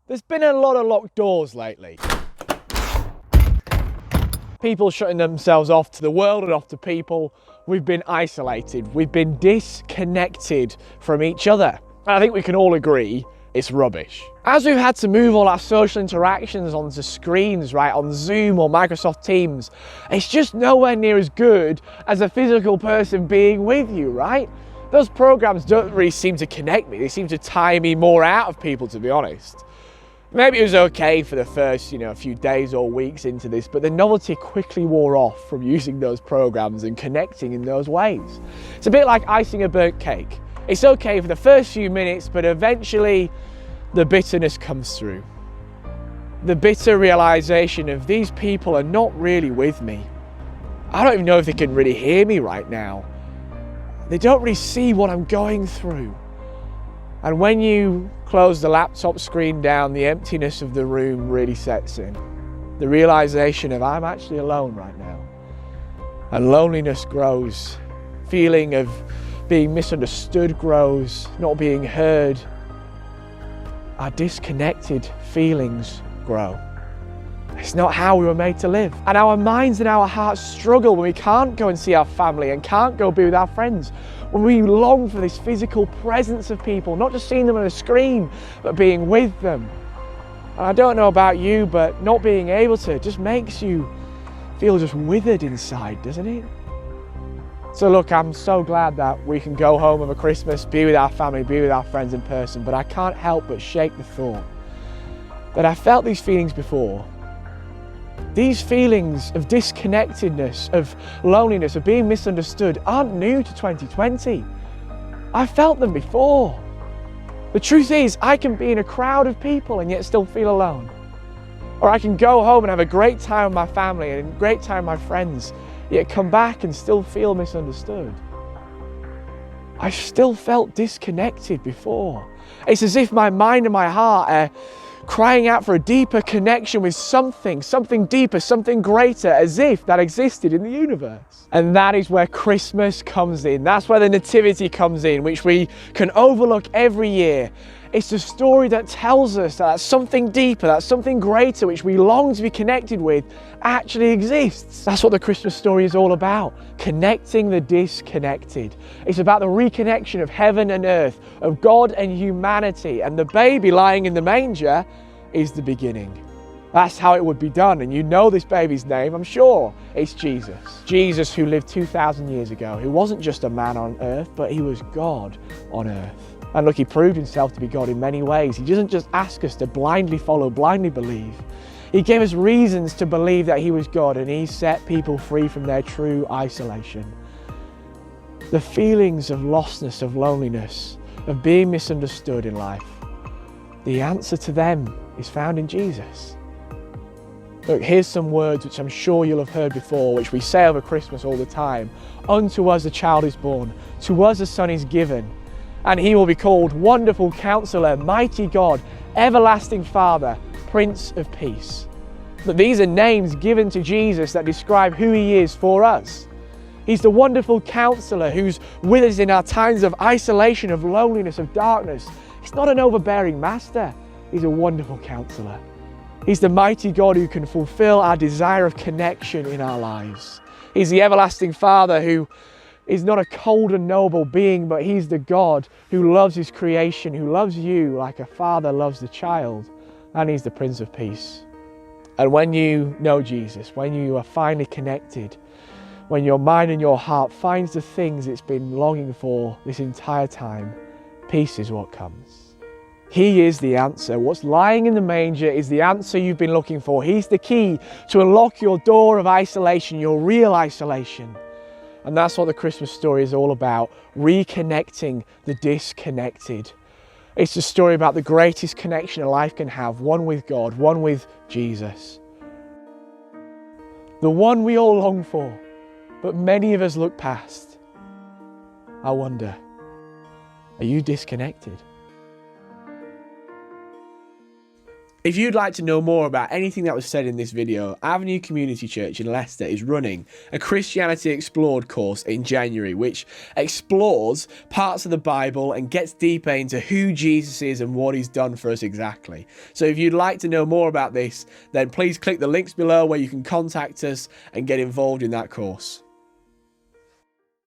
There's been a lot of locked doors lately. People shutting themselves off to the world and off to people. We've been isolated. We've been disconnected from each other. And I think we can all agree it's rubbish. As we've had to move all our social interactions onto screens, right, on Zoom or Microsoft Teams, it's just nowhere near as good as a physical person being with you, right? Those programs don't really seem to connect me. They seem to tire me more out of people, to be honest. Maybe it was okay for the first, few days or weeks into this, but the novelty quickly wore off from using those programs and connecting in those ways. It's a bit like icing a burnt cake. It's okay for the first few minutes, but eventually the bitterness comes through. The bitter realization of these people are not really with me. I don't even know if they can really hear me right now. They don't really see what I'm going through. And when you close the laptop screen down, the emptiness of the room really sets in. The realization of I'm actually alone right now. And loneliness grows. Feeling of being misunderstood grows, not being heard. Our disconnected feelings grow. It's not how we were made to live. And our minds and our hearts struggle when we can't go and see our family and can't go be with our friends. When we long for this physical presence of people, not just seeing them on a screen, but being with them. And I don't know about you, but not being able to just makes you feel just withered inside, doesn't it? So look, I'm so glad that we can go home over Christmas, be with our family, be with our friends in person, but I can't help but shake the thought that I felt these feelings before. These feelings of disconnectedness, of loneliness, of being misunderstood aren't new to 2020. I felt them before. The truth is, I can be in a crowd of people and yet still feel alone. Or I can go home and have a great time with my family and a great time with my friends, yet come back and still feel misunderstood. I still felt disconnected before. It's as if my mind and my heart are crying out for a deeper connection with something deeper, something greater, as if that existed in the universe. And that is where Christmas comes in. That's where the Nativity comes in, which we can overlook every year. It's a story that tells us that something deeper, that something greater, which we long to be connected with, actually exists. That's what the Christmas story is all about, connecting the disconnected. It's about the reconnection of heaven and earth, of God and humanity, and the baby lying in the manger is the beginning. That's how it would be done, and you know this baby's name, I'm sure. It's Jesus. Jesus, who lived 2,000 years ago, who wasn't just a man on earth, but he was God on earth. And look, he proved himself to be God in many ways. He doesn't just ask us to blindly follow, blindly believe. He gave us reasons to believe that he was God, and he set people free from their true isolation. The feelings of lostness, of loneliness, of being misunderstood in life, the answer to them is found in Jesus. Look, here's some words which I'm sure you'll have heard before, which we say over Christmas all the time. Unto us a child is born, to us a son is given, and he will be called Wonderful Counselor, Mighty God, Everlasting Father, Prince of Peace. But these are names given to Jesus that describe who he is for us. He's the wonderful counselor who's with us in our times of isolation, of loneliness, of darkness. He's not an overbearing master. He's a wonderful counselor. He's the mighty God who can fulfill our desire of connection in our lives. He's the everlasting Father who is not a cold and noble being, but he's the God who loves his creation, who loves you like a father loves the child, and he's the Prince of Peace. And when you know Jesus, when you are finally connected, when your mind and your heart finds the things it's been longing for this entire time, peace is what comes. He is the answer. What's lying in the manger is the answer you've been looking for. He's the key to unlock your door of isolation, your real isolation. And that's what the Christmas story is all about, reconnecting the disconnected. It's a story about the greatest connection a life can have, one with God, one with Jesus. The one we all long for, but many of us look past. I wonder, are you disconnected? If you'd like to know more about anything that was said in this video, Avenue Community Church in Leicester is running a Christianity Explored course in January, which explores parts of the Bible and gets deeper into who Jesus is and what he's done for us exactly. So if you'd like to know more about this, then please click the links below where you can contact us and get involved in that course.